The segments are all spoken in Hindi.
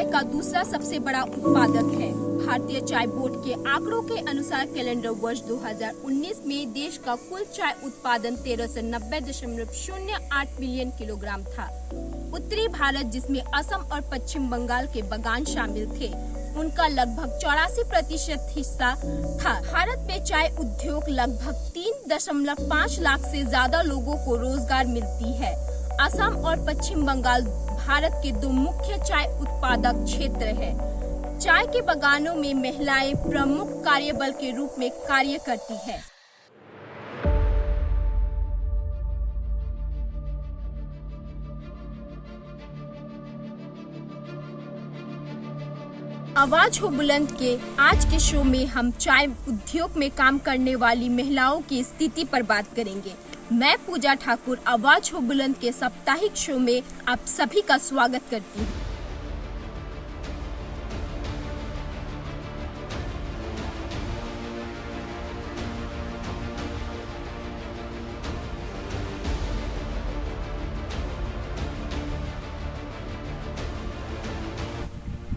चाय का दूसरा सबसे बड़ा उत्पादक है। भारतीय चाय बोर्ड के आंकड़ों के अनुसार कैलेंडर वर्ष 2019 में देश का कुल चाय उत्पादन 1390.08 मिलियन किलोग्राम था। उत्तरी भारत, जिसमें असम और पश्चिम बंगाल के बागान शामिल थे, उनका लगभग 84% हिस्सा था। भारत में चाय उद्योग लगभग 3.5 लाख से ज्यादा लोगों को रोजगार मिलती है। असम और पश्चिम बंगाल भारत के दो मुख्य चाय उत्पादक क्षेत्र है। चाय के बागानों में महिलाएं प्रमुख कार्यबल के रूप में कार्य करती है। आवाज हो बुलंद के आज के शो में हम चाय उद्योग में काम करने वाली महिलाओं की स्थिति पर बात करेंगे। मैं पूजा ठाकुर आवाज हो बुलंद के साप्ताहिक शो में आप सभी का स्वागत करती हूँ।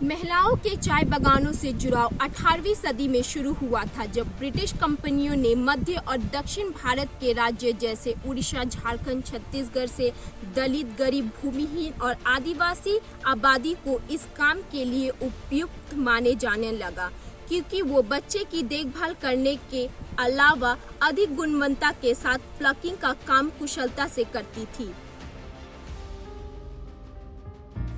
महिलाओं के चाय बागानों से जुड़ाव 18वीं सदी में शुरू हुआ था, जब ब्रिटिश कंपनियों ने मध्य और दक्षिण भारत के राज्य जैसे उड़ीसा, झारखंड, छत्तीसगढ़ से दलित, गरीब, भूमिहीन और आदिवासी आबादी को इस काम के लिए उपयुक्त माने जाने लगा, क्योंकि वो बच्चे की देखभाल करने के अलावा अधिक गुणवत्ता के साथ प्लकिंग का काम कुशलता से करती थी।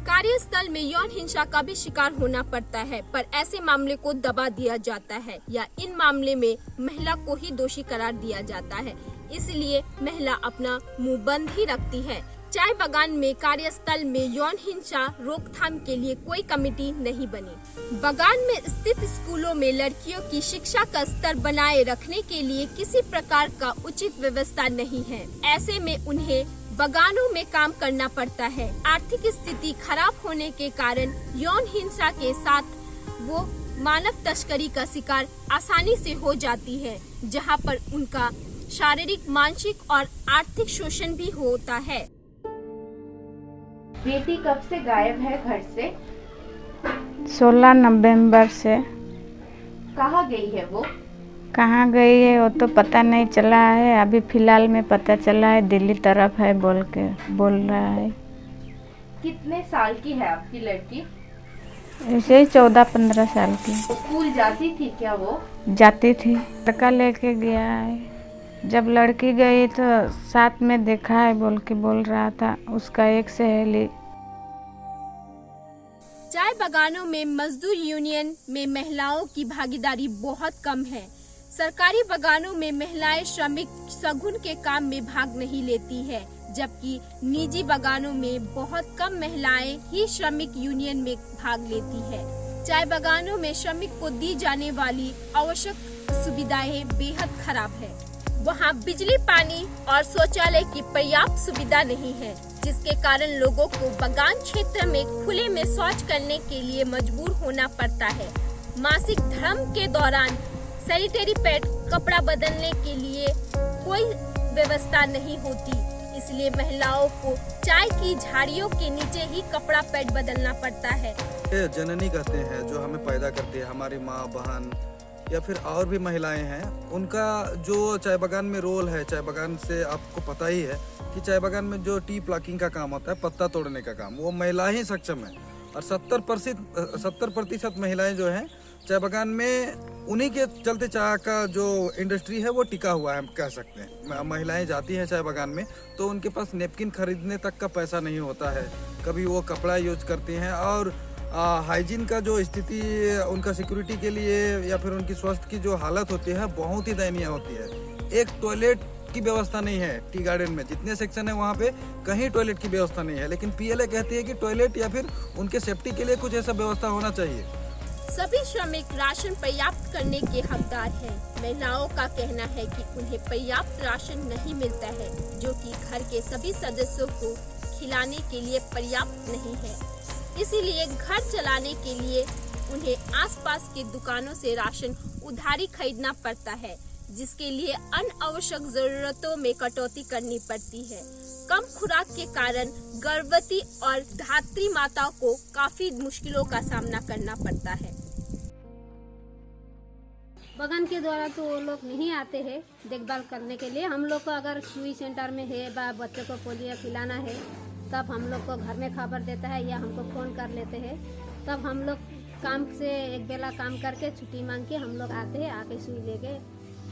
कार्यस्थल में यौन हिंसा का भी शिकार होना पड़ता है, पर ऐसे मामले को दबा दिया जाता है या इन मामले में महिला को ही दोषी करार दिया जाता है, इसलिए महिला अपना मुंह बंद ही रखती है। चाय बागान में कार्यस्थल में यौन हिंसा रोकथाम के लिए कोई कमेटी नहीं बनी। बागान में स्थित स्कूलों में लड़कियों की शिक्षा का स्तर बनाए रखने के लिए किसी प्रकार का उचित व्यवस्था नहीं है। ऐसे में उन्हें बागानों में काम करना पड़ता है। आर्थिक स्थिति खराब होने के कारण यौन हिंसा के साथ वो मानव तस्करी का शिकार आसानी से हो जाती है, जहां पर उनका शारीरिक, मानसिक और आर्थिक शोषण भी होता है। बेटी कब से गायब है घर से? 16 नवंबर से। कहाँ गई है वो? कहाँ गई है वो तो पता नहीं चला है। अभी फिलहाल में पता चला है दिल्ली तरफ है बोल रहा है। कितने साल की है आपकी लड़की? ऐसे ही 14-15 साल की। स्कूल जाती थी क्या वो? जाती थी। लड़का लेके गया है। जब लड़की गई तो साथ में देखा है बोल रहा था उसका एक सहेली। चाय बागानों में मजदूर यूनियन में महिलाओं की भागीदारी बहुत कम है। सरकारी बागानों में महिलाएं श्रमिक शगुन के काम में भाग नहीं लेती है, जबकि निजी बागानों में बहुत कम महिलाएं ही श्रमिक यूनियन में भाग लेती है। चाय बागानों में श्रमिक को दी जाने वाली आवश्यक सुविधाएं बेहद खराब है। वहां बिजली, पानी और शौचालय की पर्याप्त सुविधा नहीं है, जिसके कारण लोगों को बागान क्षेत्र में खुले में शौच करने के लिए मजबूर होना पड़ता है। मासिक धर्म के दौरान सैनिटरी पैड, कपड़ा बदलने के लिए कोई व्यवस्था नहीं होती, इसलिए महिलाओं को चाय की झाड़ियों के नीचे ही कपड़ा पैड बदलना पड़ता है। जननी कहते हैं जो हमें पैदा करती है, हमारी माँ, बहन या फिर और भी महिलाएं हैं, उनका जो चाय बागान में रोल है, चाय बागान से आपको पता ही है कि चाय बागान में जो टी प्लकिंग का काम होता है, पत्ता तोड़ने का काम, वो महिला ही सक्षम है। और 70% महिलाएं जो हैं चाय बागान में, उन्हीं के चलते चाय का जो इंडस्ट्री है वो टिका हुआ है, हम कह सकते हैं। महिलाएं जाती हैं चाय बागान में तो उनके पास नैपकिन खरीदने तक का पैसा नहीं होता है, कभी वो कपड़ा यूज करती हैं, और हाइजीन का जो स्थिति उनका सिक्योरिटी के लिए या फिर उनकी स्वास्थ्य की जो हालत होती है बहुत ही दयनीय होती है। एक टॉयलेट की व्यवस्था नहीं है टी गार्डन में, जितने सेक्शन है वहाँ पे कहीं टॉयलेट की व्यवस्था नहीं है, लेकिन पीएलए कहती है कि टॉयलेट या फिर उनके सेफ्टी के लिए कुछ ऐसा व्यवस्था होना चाहिए। सभी श्रमिक राशन पर्याप्त करने के हकदार हैं। महिलाओं का कहना है कि उन्हें पर्याप्त राशन नहीं मिलता है, जो कि घर के सभी सदस्यों को खिलाने के लिए पर्याप्त नहीं है। इसीलिए घर चलाने के लिए उन्हें आसपास के दुकानों से राशन उधारी खरीदना पड़ता है, जिसके लिए अनावश्यक जरूरतों में कटौती करनी पड़ती है। कम खुराक के कारण गर्भवती और धात्री माताओं को काफी मुश्किलों का सामना करना पड़ता है। बगान के द्वारा तो वो लोग नहीं आते हैं देखभाल करने के लिए। हम लोग को अगर सुई सेंटर में है या बच्चे को पोलियो खिलाना है तब हम लोग को घर में खबर देता है या हमको फ़ोन कर लेते हैं। तब हम लोग काम से एक बेला काम करके छुट्टी मांग के हम लोग आते हैं, आके सुई लेके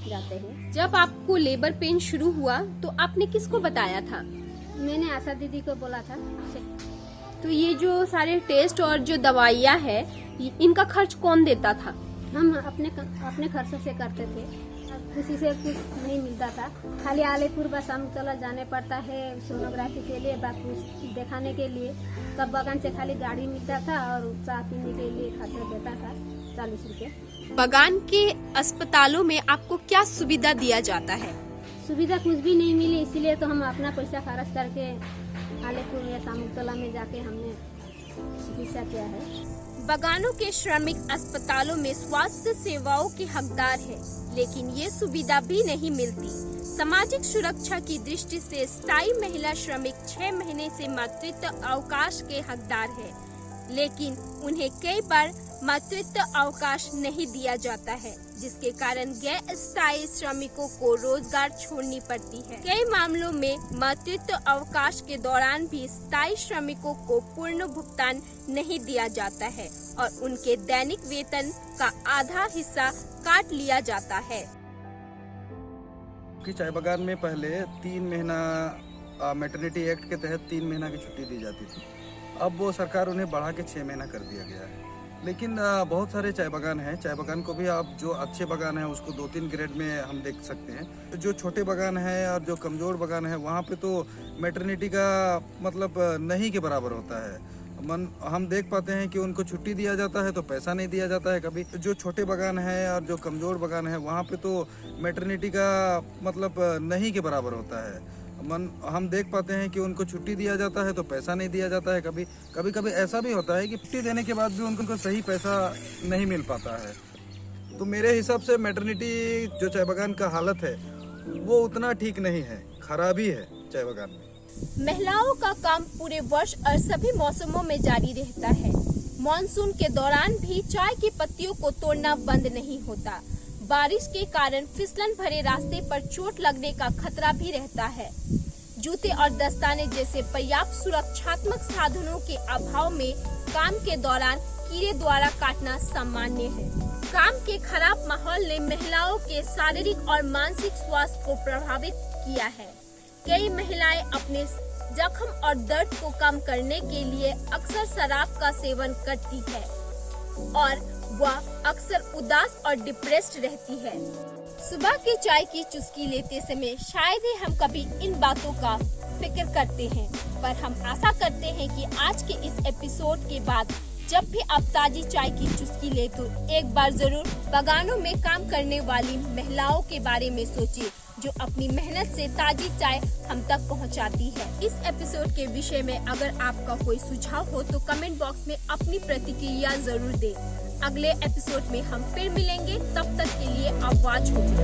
जाते हैं। जब आपको लेबर पेन शुरू हुआ तो आपने किसको बताया था? मैंने आशा दीदी को बोला था। तो ये जो सारे टेस्ट और जो दवाइयाँ है इनका खर्च कौन देता था? हम अपने खर्च से करते थे, किसी से कुछ नहीं मिलता था। खाली आलेपुर बस हम चला जाने पड़ता है सोनोग्राफी के लिए, कुछ दिखाने के लिए। तब बगान से खाली गाड़ी मिलता था और चाय पीने के लिए खाते देता था 40 रुपये। बगान के अस्पतालों में आपको क्या सुविधा दिया जाता है? सुविधा कुछ भी नहीं मिली, इसीलिए तो हम अपना पैसा खर्च करके आलेपुर या सामुतला में जाके हमने चिकित्सा किया है। बगानों के श्रमिक अस्पतालों में स्वास्थ्य सेवाओं के हकदार है, लेकिन ये सुविधा भी नहीं मिलती। सामाजिक सुरक्षा की दृष्टि से स्थायी महिला श्रमिक 6 महीने से मातृत्व अवकाश के हकदार है, लेकिन उन्हें कई बार मातृत्व अवकाश नहीं दिया जाता है, जिसके कारण गैर स्थायी श्रमिकों को रोजगार छोड़नी पड़ती है। कई मामलों में मातृत्व अवकाश के दौरान भी स्थायी श्रमिकों को पूर्ण भुगतान नहीं दिया जाता है और उनके दैनिक वेतन का आधा हिस्सा काट लिया जाता है। कि चाय बागान में पहले 3 महीना मैटरनिटी एक्ट के तहत 3 महीना की छुट्टी दी जाती थी। अब वो सरकार उन्हें बढ़ा के 6 महीना कर दिया गया है। लेकिन बहुत सारे चाय बागान हैं। चाय बागान को भी आप जो अच्छे बागान हैं उसको 2-3 ग्रेड में हम देख सकते हैं। जो छोटे बागान हैं और जो कमज़ोर बागान है वहाँ पे तो मैटरनिटी का मतलब नहीं के बराबर होता है। हम देख पाते हैं कि उनको छुट्टी दिया जाता है तो पैसा नहीं दिया जाता है कभी। जो छोटे बागान है और जो कमज़ोर बागान है वहाँ पे तो मैटरनिटी का मतलब नहीं के बराबर होता है। हम देख पाते हैं कि उनको छुट्टी दिया जाता है तो पैसा नहीं दिया जाता है कभी कभी ऐसा भी होता है कि छुट्टी देने के बाद भी उनको सही पैसा नहीं मिल पाता है। तो मेरे हिसाब से मैटरनिटी जो चाय बागान का हालत है वो उतना ठीक नहीं है, खराबी है चाय बागान में। महिलाओं का काम पूरे वर्ष और सभी मौसमों में जारी रहता है। मॉनसून के दौरान भी चाय की पत्तियों को तोड़ना बंद नहीं होता। बारिश के कारण फिसलन भरे रास्ते पर चोट लगने का खतरा भी रहता है। जूते और दस्ताने जैसे पर्याप्त सुरक्षात्मक साधनों के अभाव में काम के दौरान कीड़े द्वारा काटना सामान्य है। काम के खराब माहौल ने महिलाओं के शारीरिक और मानसिक स्वास्थ्य को प्रभावित किया है। कई महिलाएं अपने जख्म और दर्द को कम करने के लिए अक्सर शराब का सेवन करती है और वह अक्सर उदास और डिप्रेस्ड रहती है। सुबह की चाय की चुस्की लेते समय शायद ही हम कभी इन बातों का फिक्र करते हैं, पर हम आशा करते हैं कि आज के इस एपिसोड के बाद जब भी आप ताजी चाय की चुस्की ले तो एक बार जरूर बागानों में काम करने वाली महिलाओं के बारे में सोचिए, जो अपनी मेहनत से ताजी चाय हम तक पहुंचाती है। इस एपिसोड के विषय में अगर आपका कोई सुझाव हो तो कमेंट बॉक्स में अपनी प्रतिक्रिया जरूर दें। अगले एपिसोड में हम फिर मिलेंगे, तब तक के लिए आप वॉच होगी।